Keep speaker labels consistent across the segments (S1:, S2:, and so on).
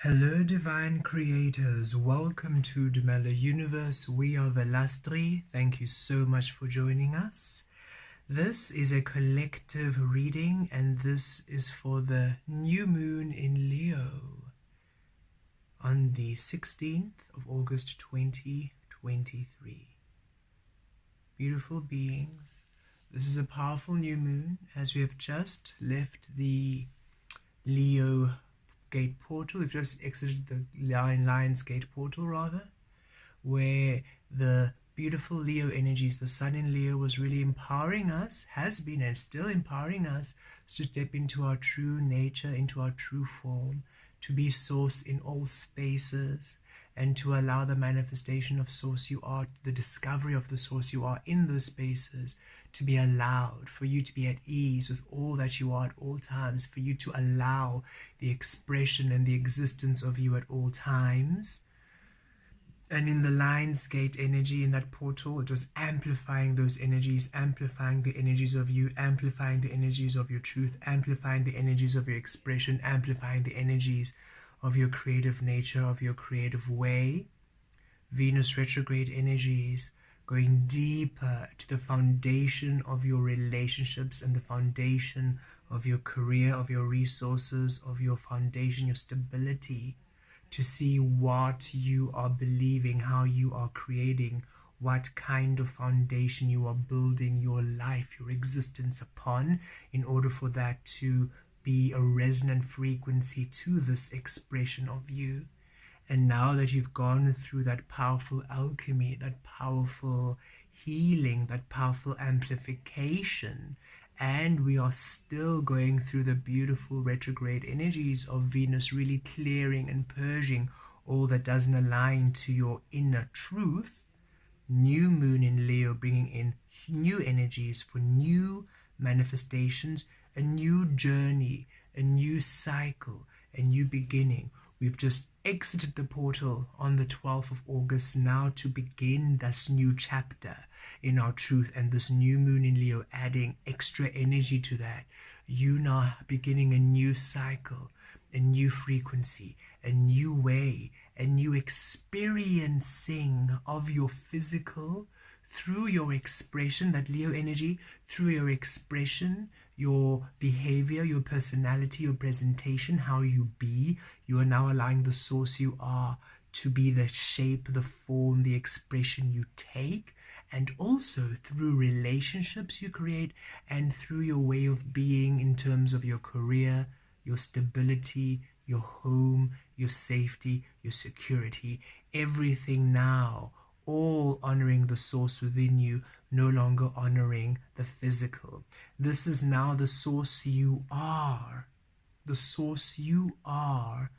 S1: Hello divine creators, welcome to Dumela Universe. We are Velastri. Thank you so much for joining us. This is a collective reading and this is for the new moon in Leo on the 16th of August 2023. Beautiful beings, this is a powerful new moon as we have just left the Leo gate portal. We've just exited the Lion's gate portal rather, where the beautiful Leo energies, the sun in Leo, was really empowering us, has been and still empowering us to step into our true nature, into our true form, to be source in all spaces, and to allow the manifestation of source you are, the discovery of the source you are in those spaces, to be allowed, for you to be at ease with all that you are at all times, for you to allow the expression and the existence of you at all times. And in the Lion's Gate energy, in that portal, it was amplifying those energies, amplifying the energies of you, amplifying the energies of your truth, amplifying the energies of your expression, amplifying the energies of your creative nature, of your creative way. Venus retrograde energies, going deeper to the foundation of your relationships and the foundation of your career, of your resources, of your foundation, your stability, to see what you are believing, how you are creating, what kind of foundation you are building your life, your existence upon, in order for that to be a resonant frequency to this expression of you. And now that you've gone through that powerful alchemy, that powerful healing, that powerful amplification, and we are still going through the beautiful retrograde energies of Venus, really clearing and purging all that doesn't align to your inner truth. New moon in Leo, bringing in new energies for new manifestations, a new journey, a new cycle, a new beginning. We've just exited the portal on the 12th of August now to begin this new chapter in our truth, and this new moon in Leo adding extra energy to that. You now beginning a new cycle, a new frequency, a new way, a new experiencing of your physical through your expression, that Leo energy, through your expression, your behavior, your personality, your presentation, how you be. You are now allowing the source you are to be the shape, the form, the expression you take, and also through relationships you create and through your way of being in terms of your career, your stability, your home, your safety, your security, everything now, all honoring the source within you, no longer honoring the physical. This is now the source you are. The source you are,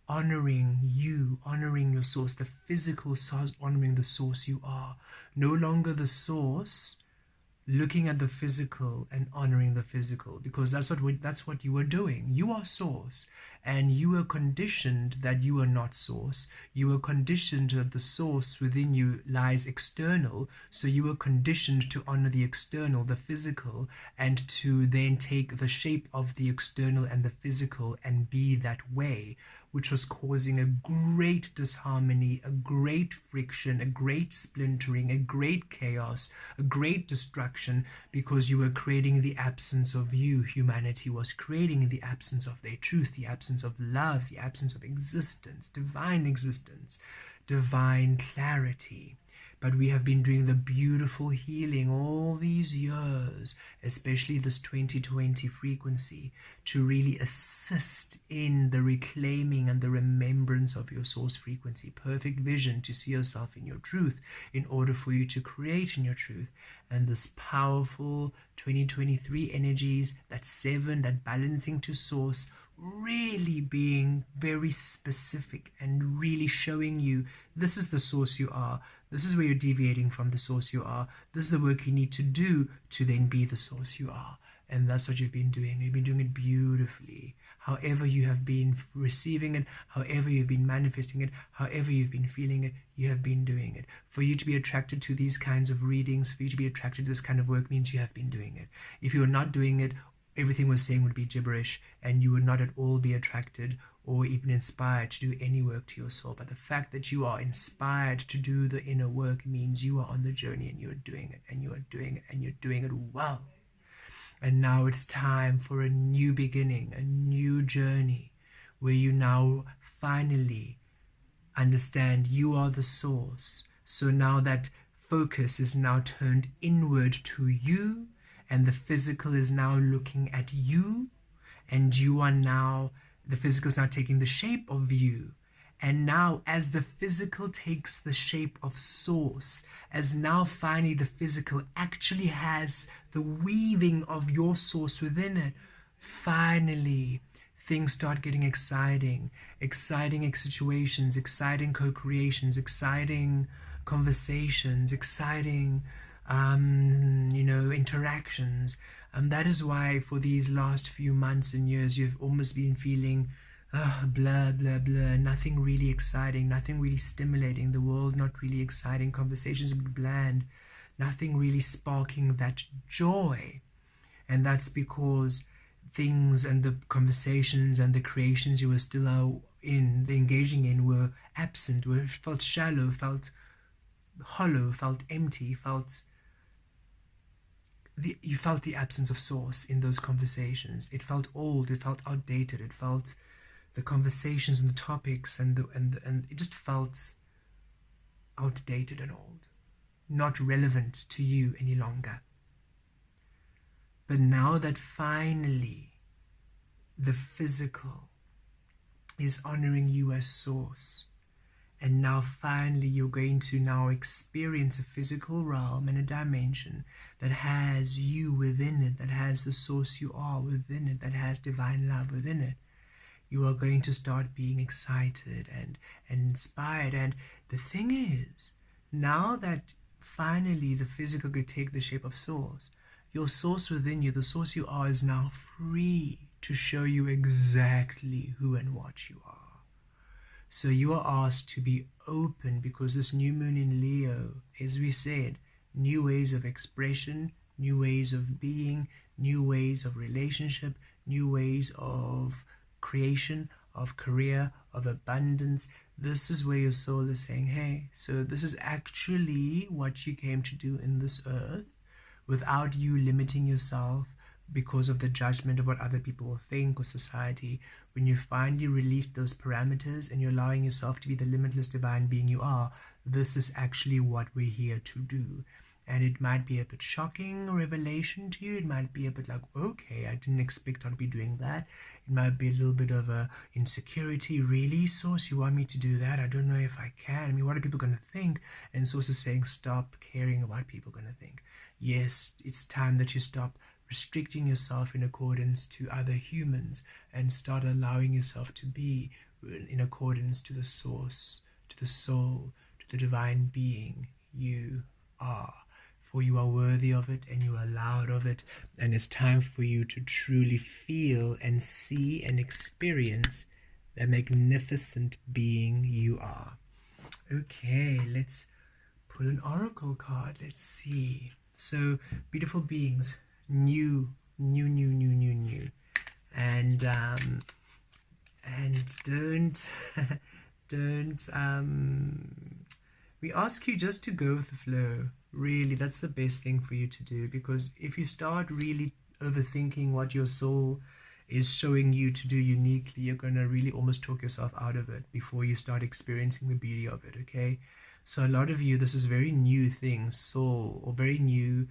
S1: honoring you, honoring your source. The physical source, honoring the source you are. No longer the source looking at the physical and honoring the physical, because that's what you were doing. You are source, and you were conditioned that you are not source. You were conditioned that the source within you lies external, so you were conditioned to honor the external, the physical, and to then take the shape of the external and the physical and be that way, which was causing a great disharmony, a great friction, a great splintering, a great chaos, a great destruction, because you were creating the absence of you. Humanity was creating the absence of their truth, the absence of love, the absence of existence, divine clarity. But we have been doing the beautiful healing all these years, especially this 2020 frequency, to really assist in the reclaiming and the remembrance of your source frequency. Perfect vision to see yourself in your truth in order for you to create in your truth. And this powerful 2023 energies, that 7, that balancing to source, really being very specific and really showing you this is the source you are. This is where you're deviating from the source you are. This is the work you need to do to then be the source you are. And that's what you've been doing. You've been doing it beautifully. However you have been receiving it, however you've been manifesting it, however you've been feeling it, you have been doing it. For you to be attracted to these kinds of readings, for you to be attracted to this kind of work, means you have been doing it. If you're not doing it, everything we're saying would be gibberish, and you would not at all be attracted or even inspired to do any work to your soul. But the fact that you are inspired to do the inner work means you are on the journey, and you're doing it, and you are doing it, and you're doing it well. And now it's time for a new beginning, a new journey, where you now finally understand you are the source. So now that focus is now turned inward to you, and the physical is now looking at you, and you are now, the physical is now taking the shape of you. And now as the physical takes the shape of source, as now finally the physical actually has the weaving of your source within it, finally things start getting exciting situations, exciting co-creations, exciting conversations, exciting interactions. And that is why for these last few months and years you've almost been feeling blah blah blah, nothing really exciting, nothing really stimulating, the world not really exciting, conversations a bit bland, nothing really sparking that joy. And that's because things and the conversations and the creations you were still engaging in were absent, felt shallow, felt hollow, felt empty, you felt the absence of source in those conversations. It felt old, it felt outdated, it felt the conversations and the topics and it just felt outdated and old, not relevant to you any longer. But now that finally the physical is honoring you as source, and now finally you're going to now experience a physical realm and a dimension that has you within it, that has the source you are within it, that has divine love within it, you are going to start being excited and inspired. And the thing is, now that finally the physical could take the shape of source, your source within you, the source you are, is now free to show you exactly who and what you are. So you are asked to be open, because this new moon in Leo, as we said, new ways of expression, new ways of being, new ways of relationship, new ways of creation, of career, of abundance. This is where your soul is saying, hey, so this is actually what you came to do in this earth, without you limiting yourself because of the judgment of what other people will think or society. When you finally release those parameters and you're allowing yourself to be the limitless divine being you are, this is actually what we're here to do. And it might be a bit shocking revelation to you. It might be a bit like, okay, I didn't expect I'd be doing that. It might be a little bit of a insecurity. Really, Source, you want me to do that? I don't know if I can. I mean, what are people going to think? And Source is saying, stop caring about what people are going to think. Yes, it's time that you stop restricting yourself in accordance to other humans and start allowing yourself to be in accordance to the source, to the soul, to the divine being you are. For you are worthy of it and you are allowed of it, and it's time for you to truly feel and see and experience the magnificent being you are. Okay, let's pull an oracle card. Let's see. So, beautiful beings, new, and don't we ask you just to go with the flow. Really, that's the best thing for you to do, because if you start really overthinking what your soul is showing you to do uniquely, you're going to really almost talk yourself out of it before you start experiencing the beauty of it. Okay, so a lot of you, this is very new things, soul, or very new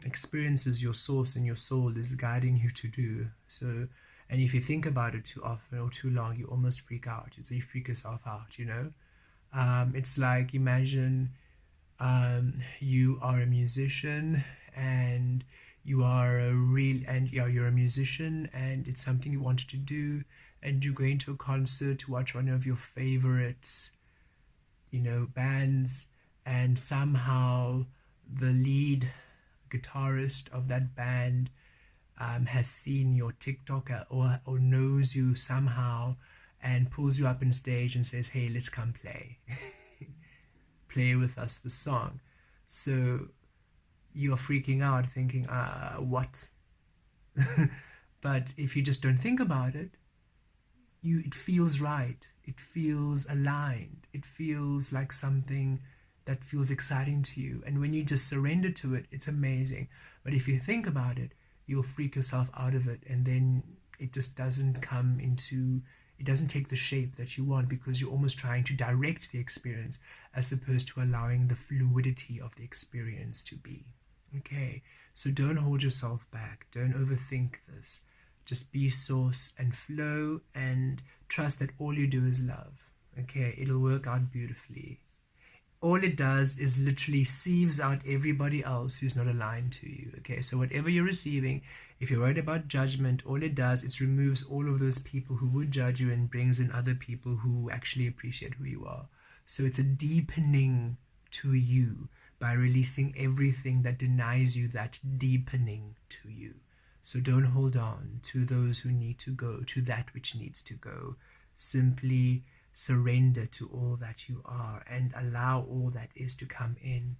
S1: experiences your source and your soul is guiding you to do. So, and if you think about it too often or too long, you almost freak out. So you freak yourself out, you know. It's like, imagine you are a musician and you're a musician and it's something you wanted to do, and you're going to a concert to watch one of your favorites, bands, and somehow the lead guitarist of that band has seen your TikTok or knows you somehow and pulls you up on stage and says, hey, let's come play. Play with us the song. So you're freaking out thinking, what? But if you just don't think about it, it feels right, it feels aligned, it feels like something that feels exciting to you. And when you just surrender to it, it's amazing. But if you think about it, you'll freak yourself out of it, and then it just doesn't come into, it doesn't take the shape that you want, because you're almost trying to direct the experience as opposed to allowing the fluidity of the experience to be. Okay, so don't hold yourself back, don't overthink this. Just be source and flow, and trust that all you do is love. Okay, it'll work out beautifully. All it does is literally sieves out everybody else who's not aligned to you. Okay, so whatever you're receiving, if you're worried about judgment, all it does is removes all of those people who would judge you and brings in other people who actually appreciate who you are. So it's a deepening to you by releasing everything that denies you that deepening to you. So don't hold on to those who need to go, to that which needs to go. Simply surrender to all that you are and allow all that is to come in,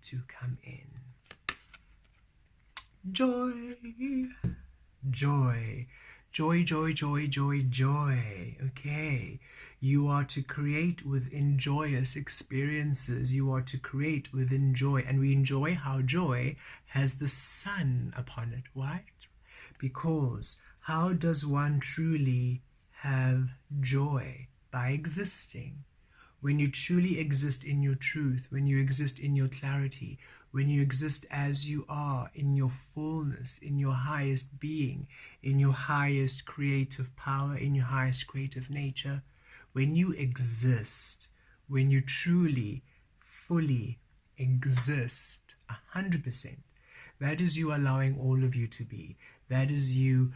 S1: Joy, joy, joy, joy, joy, joy, joy. Okay, you are to create within joyous experiences. You are to create within joy, and we enjoy how joy has the sun upon it. Why? Because how does one truly have joy? By existing. When you truly exist in your truth, when you exist in your clarity, when you exist as you are, in your fullness, in your highest being, in your highest creative power, in your highest creative nature, when you exist, when you truly, fully exist 100%, that is you allowing all of you to be. That is you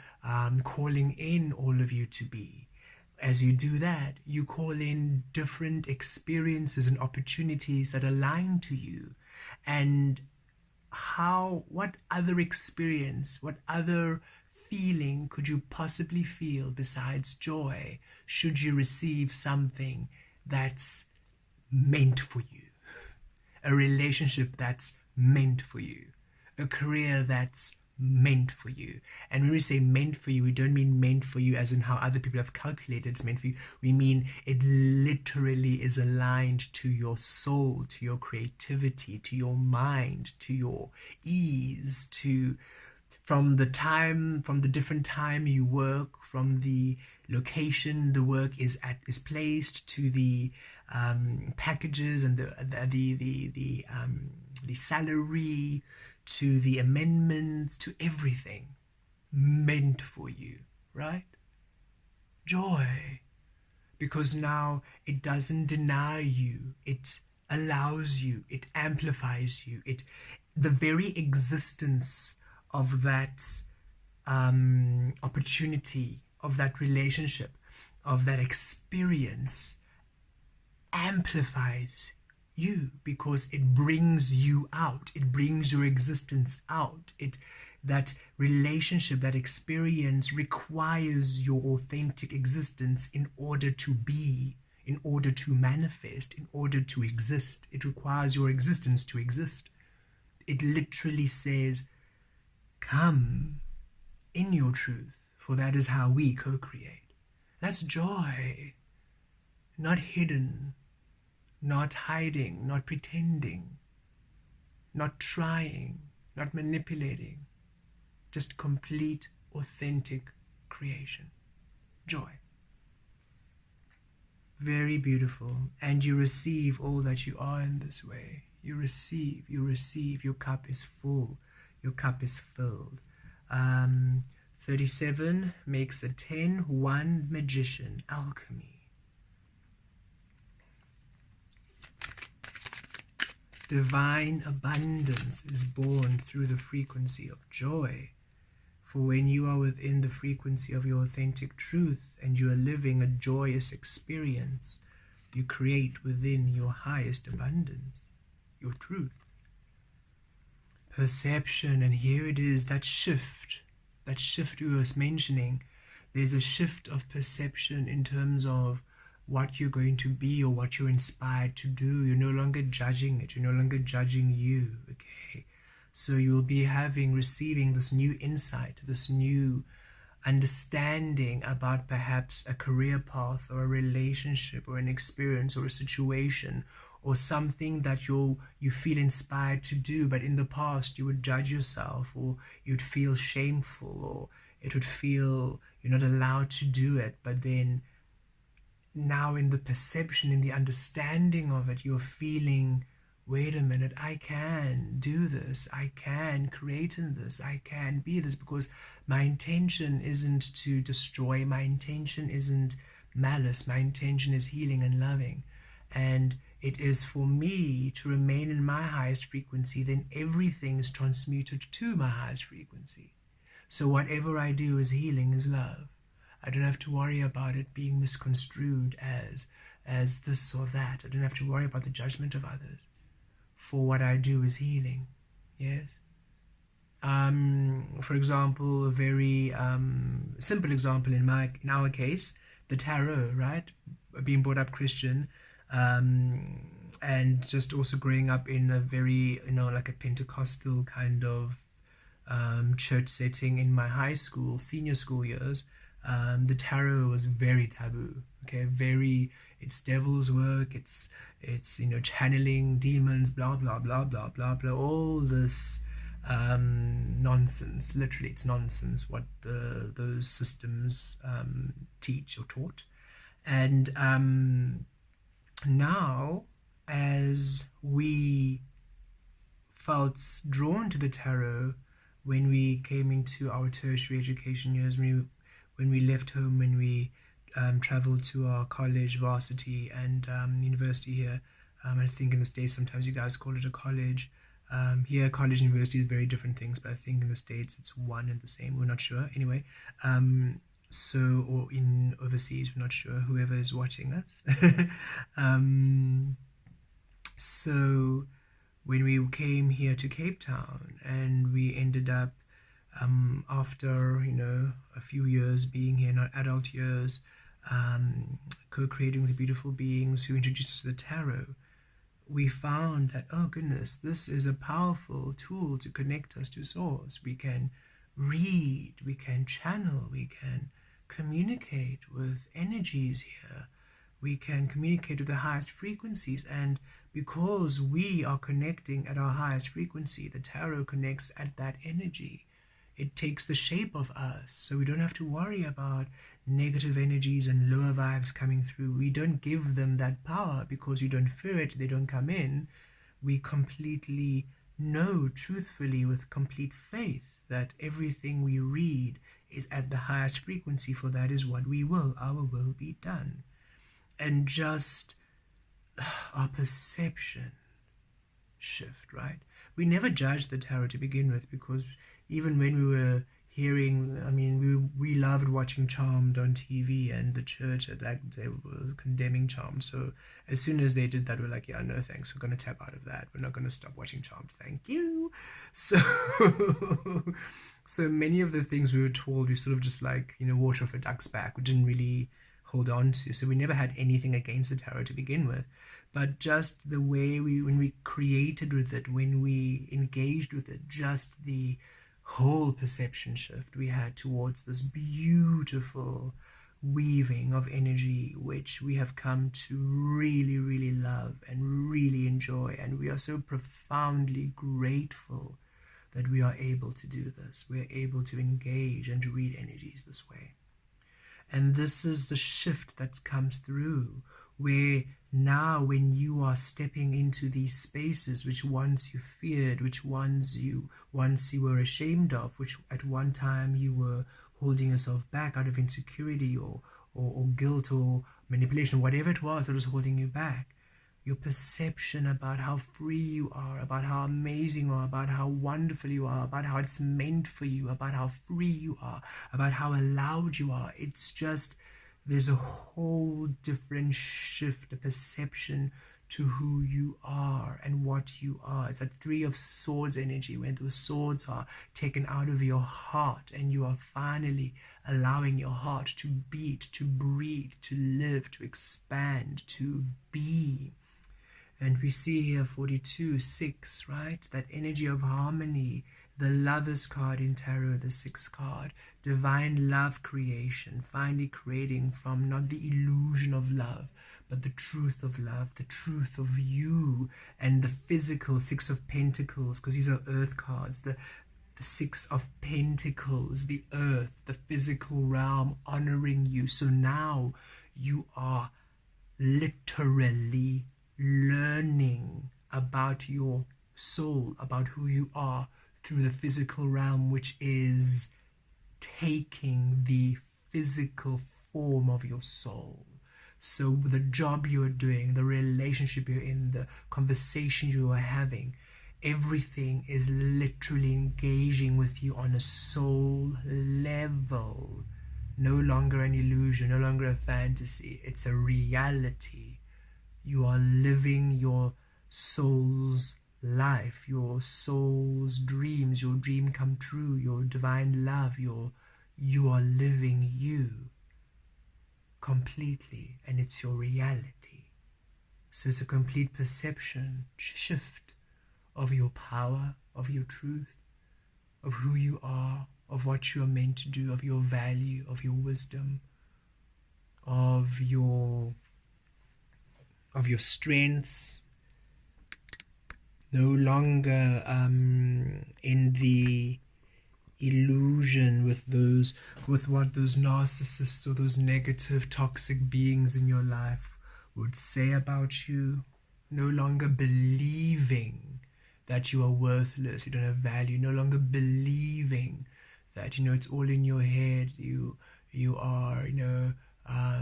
S1: calling in all of you to be. As you do that, you call in different experiences and opportunities that align to you. And what other experience, what other feeling could you possibly feel besides joy should you receive something that's meant for you? A relationship that's meant for you, a career that's meant for you. And when we say meant for you, we don't mean meant for you as in how other people have calculated it's meant for you. We mean it literally is aligned to your soul, to your creativity, to your mind, to your ease, to from the different time you work, from the location the work is placed, to the packages and the salary, to the amendments, to everything meant for you, right? Joy, because now it doesn't deny you, it allows you, it amplifies you. The very existence of that opportunity, of that relationship, of that experience amplifies you, because it brings you out, it brings your existence out. That relationship, that experience requires your authentic existence in order to be, in order to manifest, in order to exist. It requires your existence to exist. It literally says, come in your truth, for that is how we co-create. That's joy, not hidden, not hiding, not pretending, not trying, not manipulating, just complete, authentic creation. Joy. Very beautiful. And you receive all that you are in this way. You receive, your cup is full, your cup is filled. 37 makes a 10, 1 magician, alchemy. Divine abundance is born through the frequency of joy. For when you are within the frequency of your authentic truth and you are living a joyous experience, you create within your highest abundance, your truth. Perception, and here it is, that shift we was mentioning. There's a shift of perception in terms of what you're going to be or what you're inspired to do. You're no longer judging it. You're no longer judging you. Okay, so you'll be receiving this new insight, this new understanding about perhaps a career path or a relationship or an experience or a situation or something that you feel inspired to do, but in the past you would judge yourself, or you'd feel shameful, or it would feel you're not allowed to do it. But then now in the perception, in the understanding of it, you're feeling, wait a minute, I can do this, I can create in this, I can be this, because my intention isn't to destroy, my intention isn't malice, my intention is healing and loving. And it is for me to remain in my highest frequency, then everything is transmuted to my highest frequency. So whatever I do is healing, is love. I don't have to worry about it being misconstrued as this or that. I don't have to worry about the judgment of others. For what I do is healing. Yes. For example, a very simple example in our case, the tarot, right? Being brought up Christian, and just also growing up in a very, like a Pentecostal kind of church setting in my high school, senior school years. The tarot was very taboo. Okay, it's devil's work. It's channeling demons, blah blah blah blah blah blah. All this nonsense. Literally, it's nonsense what those systems teach or taught. And now, as we felt drawn to the tarot when we came into our tertiary education years, when we left home, when we traveled to our college, varsity, and university here. I think in the States sometimes you guys call it a college. Here, college and university is very different things, but I think in the States it's one and the same. We're not sure. Anyway, or in overseas, we're not sure, whoever is watching us. So when we came here to Cape Town, and we ended up, after a few years being here in our adult years, co-creating with the beautiful beings who introduced us to the tarot, we found that, oh goodness, this is a powerful tool to connect us to source. We can read, we can channel, we can communicate with energies here, we can communicate with the highest frequencies. And because we are connecting at our highest frequency, the tarot connects at that energy. It takes the shape of us, so we don't have to worry about negative energies and lower vibes coming through. We don't give them that power because you don't fear it, they don't come in. We completely know truthfully with complete faith that everything we read is at the highest frequency, for that is what we will. Our will be done. And just our perception shift, right? We never judged the tarot to begin with, because even when we were hearing, we loved watching Charmed on TV, and the church at that they were condemning Charmed. So as soon as they did that, we're like, yeah, no thanks, we're going to tap out of that. We're not going to stop watching Charmed, thank you. So so many of the things we were told, we sort of just water off a duck's back. We didn't really hold on to. So we never had anything against the tarot to begin with. But just the way when we created with it, when we engaged with it, just the whole perception shift we had towards this beautiful weaving of energy, which we have come to really, really love and really enjoy. And we are so profoundly grateful that we are able to do this. We're able to engage and to read energies this way. And this is the shift that comes through, where now when you are stepping into these spaces which once you feared, which once you were ashamed of, which at one time you were holding yourself back out of insecurity or guilt or manipulation, whatever it was that was holding you back, your perception about how free you are, about how amazing you are, about how wonderful you are, about how it's meant for you, about how free you are, about how allowed you are. It's just, there's a whole different shift, a perception to who you are and what you are. It's that Three of Swords energy, when those swords are taken out of your heart and you are finally allowing your heart to beat, to breathe, to live, to expand, to be. And we see here 42, 6, right? That energy of harmony, The Lovers card in Tarot, the 6th card. Divine love creation, finally creating from not the illusion of love, but the truth of love, the truth of you, and the physical 6 of Pentacles, because these are earth cards, the 6 of Pentacles, the earth, the physical realm honoring you. So now you are literally learning about your soul, about who you are through the physical realm, which is taking the physical form of your soul. So the job you are doing, the relationship you're in, the conversation you are having, everything is literally engaging with you on a soul level. No longer an illusion, no longer a fantasy. It's a reality. You are living your soul's life, your soul's dreams, your dream come true, your divine love, you are living you completely, and it's your reality. So it's a complete perception shift of your power, of your truth, of who you are, of what you are meant to do, of your value, of your wisdom, of your strengths. No longer in the illusion with what those narcissists or those negative toxic beings in your life would say about you. No longer believing that you are worthless, you don't have value. No longer believing that, it's all in your head, you are,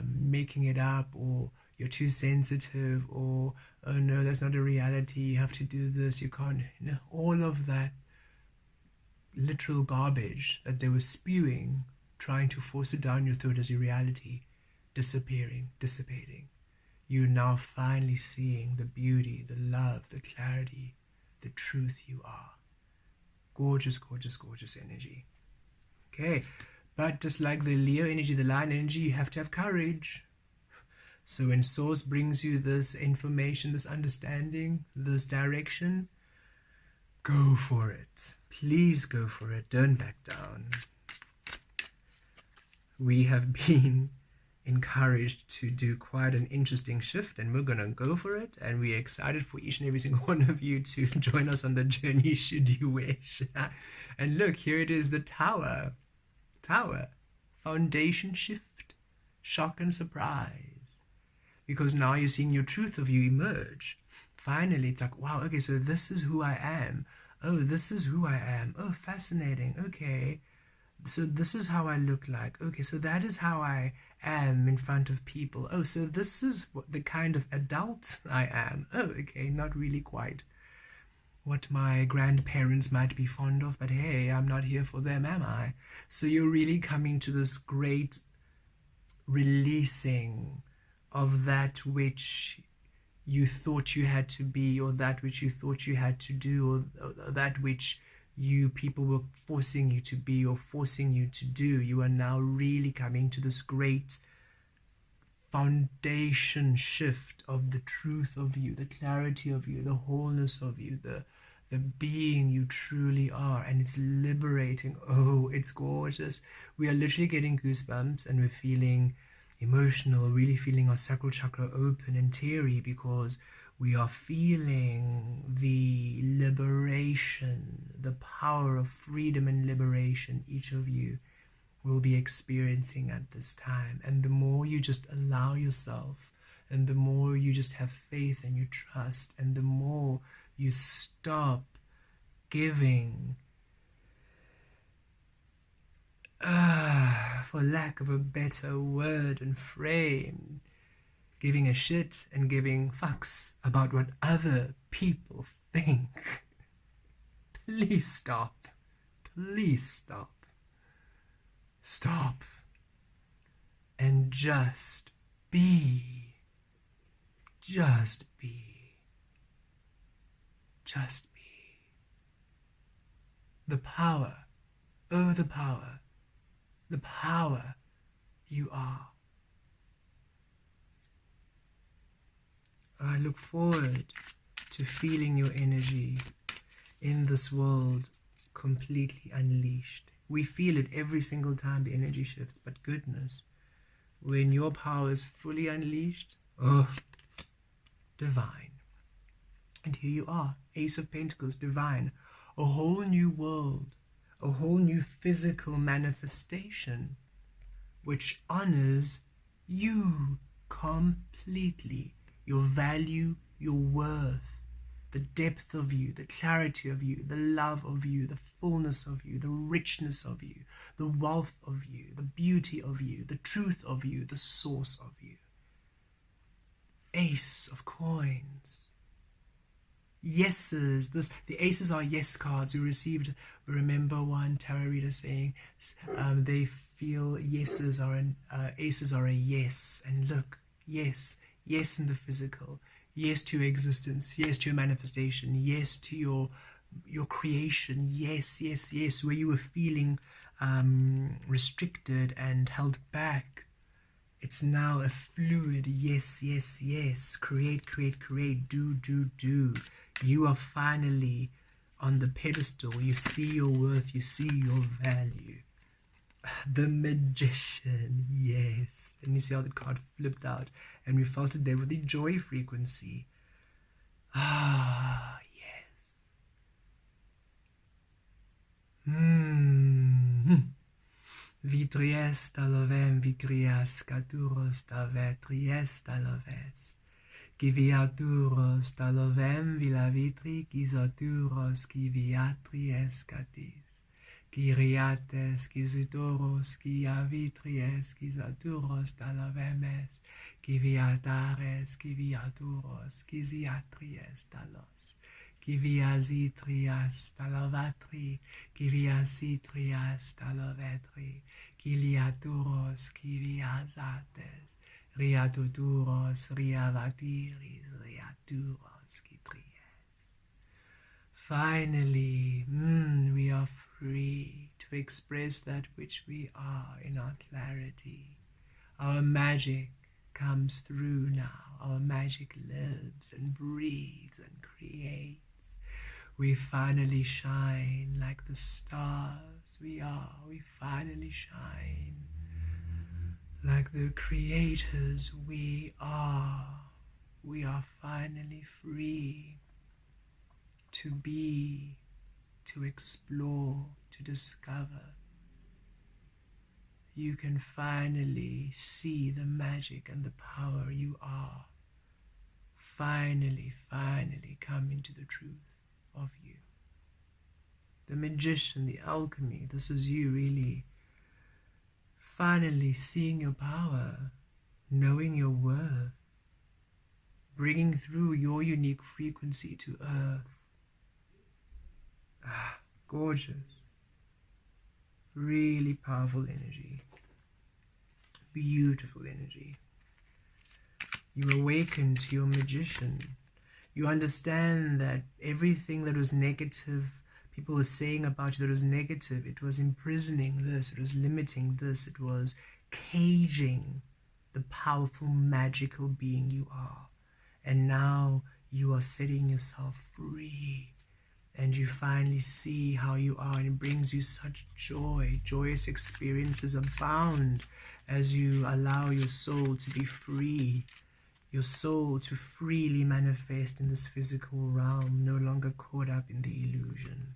S1: making it up, or you're too sensitive, or oh no, that's not a reality, you have to do this, you can't, all of that literal garbage that they were spewing, trying to force it down your throat as your reality, disappearing, dissipating. You're now finally seeing the beauty, the love, the clarity, the truth you are. Gorgeous, gorgeous, gorgeous energy. Okay, but just like the Leo energy, the Lion energy, you have to have courage. So when Source brings you this information, this understanding, this direction, go for it. Please go for it. Don't back down. We have been encouraged to do quite an interesting shift, and we're going to go for it. And we're excited for each and every single one of you to join us on the journey, should you wish. And look, here it is, the Tower. Foundation shift. Shock and surprise. Because now you're seeing your truth of you emerge. Finally, it's like, wow, okay, so this is who I am. Oh, this is who I am. Oh, fascinating. Okay. So this is how I look like. Okay, so that is how I am in front of people. Oh, so this is what the kind of adult I am. Oh, okay, not really quite what my grandparents might be fond of, but hey, I'm not here for them, am I? So you're really coming to this great releasing of that which you thought you had to be, or that which you thought you had to do, or that which people were forcing you to be or forcing you to do. You are now really coming to this great foundation shift of the truth of you, the clarity of you, the wholeness of you, the being you truly are. And it's liberating. Oh, it's gorgeous. We are literally getting goosebumps, and we're feeling emotional, really feeling our sacral chakra open and teary, because we are feeling the liberation, the power of freedom and liberation each of you will be experiencing at this time. And the more you just allow yourself, and the more you just have faith and you trust, and the more you stop giving, for lack of a better word and frame, giving a shit and giving fucks about what other people think. Please stop. Please stop. Stop. And just be. Just be. Just be. The power. Oh, the power. The power you are. I look forward to feeling your energy in this world completely unleashed. We feel it every single time the energy shifts, but goodness, when your power is fully unleashed, oh, divine. And here you are, Ace of Pentacles, divine, a whole new world, a whole new physical manifestation, which honors you completely, your value, your worth, the depth of you, the clarity of you, the love of you, the fullness of you, the richness of you, the wealth of you, the beauty of you, the truth of you, the source of you. Ace of Coins. Yeses. The aces are yes cards. We remember one tarot reader saying they feel aces are a yes. And look, yes in the physical, yes to your existence, yes to your manifestation, yes to your creation, yes, where you were feeling restricted and held back. It's now a fluid yes. Create, do. You are finally on the pedestal. You see your worth, you see your value. The Magician, yes. And you see how the card flipped out, and we felt it there with the joy frequency. Ah, yes. Vitriest alovem vicrias caturos tave triest aloves. Giviaturos talovem vila vitri gizaturos giviatries catis. Giriates gizitoros giavitries gizaturos talovemes. Giviatares giviaturos giziatries talos. Giviazitrias talovatri, giviasitrias talovetri, giliaturos giviazates, riatuturos riavatiris, riaturos gitries. Finally, we are free to express that which we are in our clarity. Our magic comes through now. Our magic lives and breathes and creates. We finally shine like the stars we are. We finally shine like the creators we are. We are finally free to be, to explore, to discover. You can finally see the magic and the power you are. Finally come into the truth of you. The Magician, the alchemy, this is you really finally seeing your power, knowing your worth, bringing through your unique frequency to earth. Ah, gorgeous. Really powerful energy. Beautiful energy. You awaken to your Magician. You understand that everything that was negative, people were saying about you that was negative, it was imprisoning this, it was limiting this, it was caging the powerful, magical being you are. And now you are setting yourself free. And you finally see how you are, and it brings you such joy. Joyous experiences abound as you allow your soul to be free. Your soul to freely manifest in this physical realm, no longer caught up in the illusion.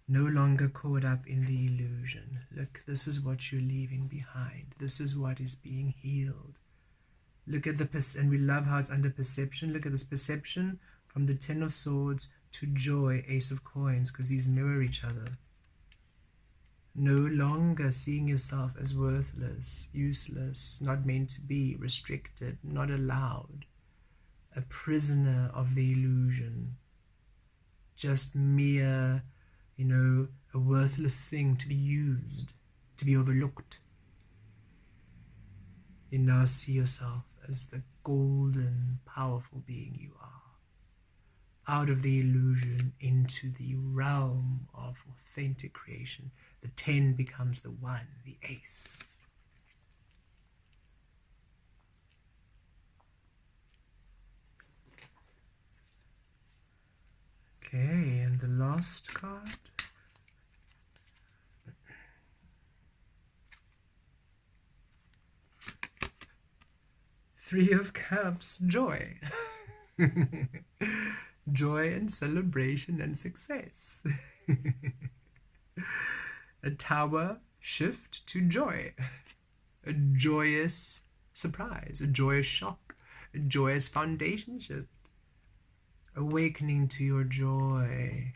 S1: No longer caught up in the illusion. Look, this is what you're leaving behind. This is what is being healed. Look at and we love how it's under perception. Look at this perception from the Ten of Swords to joy, Ace of Coins, because these mirror each other. No longer seeing yourself as worthless, useless, not meant to be, restricted, not allowed, a prisoner of the illusion, just mere, a worthless thing to be used, to be overlooked. You now see yourself as the golden, powerful being you are. Out of the illusion into the realm of authentic creation. The 10 becomes the 1, the ace. Okay, and the last card. Three of Cups, joy. Joy and celebration and success. A Tower, shift to joy. A joyous surprise, a joyous shock, a joyous foundation shift. Awakening to your joy.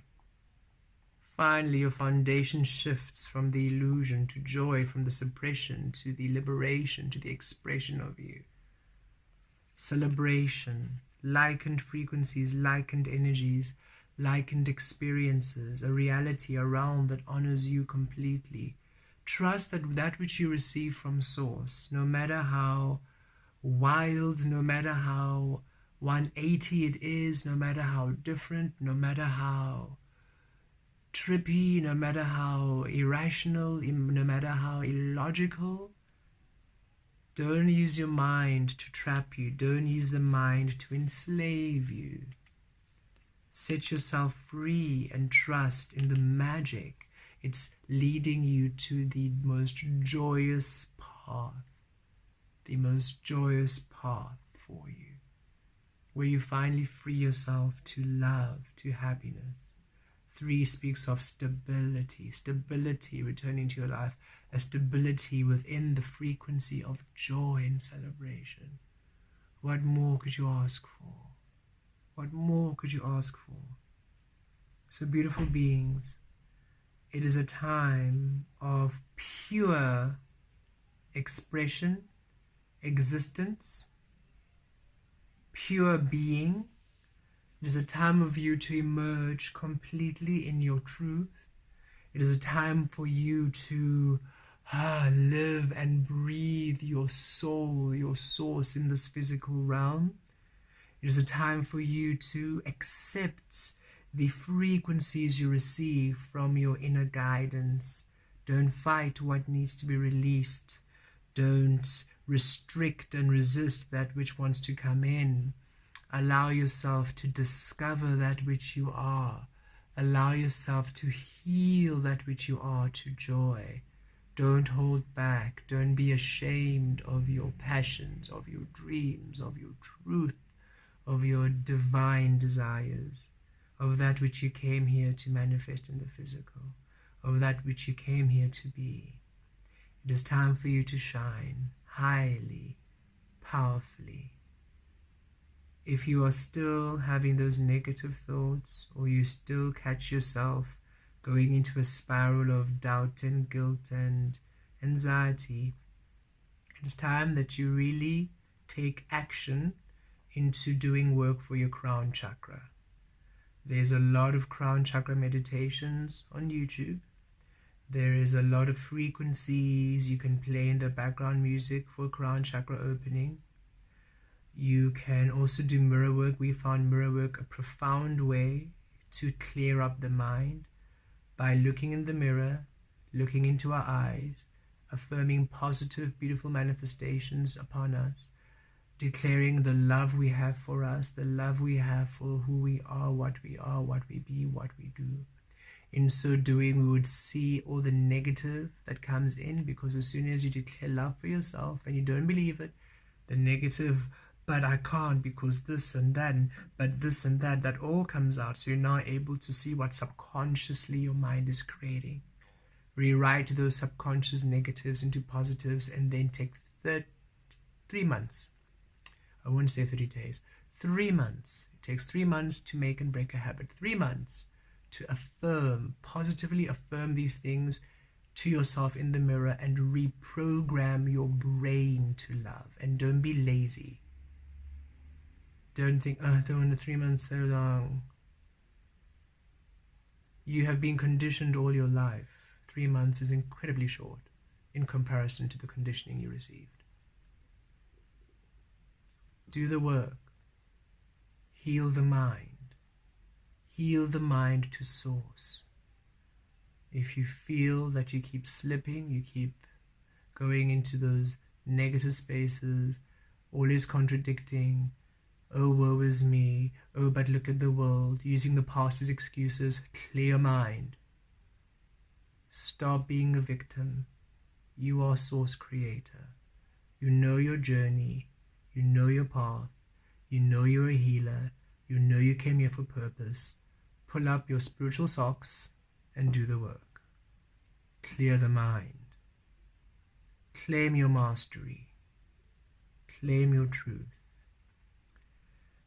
S1: Finally, your foundation shifts from the illusion to joy, from the suppression to the liberation, to the expression of you. Celebration, likened frequencies, likened energies, likened experiences, a reality, a realm that honors you completely. Trust that that which you receive from Source, no matter how wild, no matter how 180 it is, no matter how different, no matter how trippy, no matter how irrational, no matter how illogical, don't use your mind to trap you. Don't use the mind to enslave you. Set yourself free and trust in the magic. It's leading you to the most joyous path. The most joyous path for you. Where you finally free yourself to love, to happiness. 3 speaks of stability. Stability returning to your life. A stability within the frequency of joy and celebration. What more could you ask for? What more could you ask for? So beautiful beings, it is a time of pure expression, existence, pure being. It is a time of you to emerge completely in your truth. It is a time for you to live and breathe your soul, your source in this physical realm. It is a time for you to accept the frequencies you receive from your inner guidance. Don't fight what needs to be released. Don't restrict and resist that which wants to come in. Allow yourself to discover that which you are. Allow yourself to heal that which you are to joy. Don't hold back. Don't be ashamed of your passions, of your dreams, of your truth, of your divine desires, of that which you came here to manifest in the physical, of that which you came here to be. It is time for you to shine highly, powerfully. If you are still having those negative thoughts, or you still catch yourself going into a spiral of doubt and guilt and anxiety, it is time that you really take action into doing work for your crown chakra. There's a lot of crown chakra meditations on YouTube. There is a lot of frequencies you can play in the background music for crown chakra opening. You can also do mirror work. We found mirror work a profound way to clear up the mind by looking in the mirror, looking into our eyes, affirming positive, beautiful manifestations upon us, declaring the love we have for us, the love we have for who we are, what we be, what we do. In so doing, we would see all the negative that comes in, because as soon as you declare love for yourself and you don't believe it, the negative, but I can't because this and that, but this and that, that all comes out. So you're now able to see what subconsciously your mind is creating. Rewrite those subconscious negatives into positives, and then take 3 months. I won't say 30 days. 3 months. It takes 3 months to make and break a habit. 3 months to affirm, positively affirm these things to yourself in the mirror and reprogram your brain to love. And don't be lazy. Don't think, oh, I don't want 3 months so long. You have been conditioned all your life. 3 months is incredibly short in comparison to the conditioning you received. Do the work. Heal the mind. Heal the mind to source. If you feel that you keep slipping, you keep going into those negative spaces, always contradicting, Oh, woe is me. Oh, but look at the world. Using the past as excuses. Clear your mind. Stop being a victim. You are source creator. You know your journey. You know your path. You know you're a healer. You know you came here for purpose. Pull up your spiritual socks and do the work. Clear the mind. Claim your mastery. Claim your truth.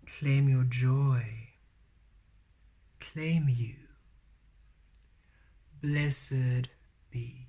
S1: Claim your joy. Claim you. Blessed be.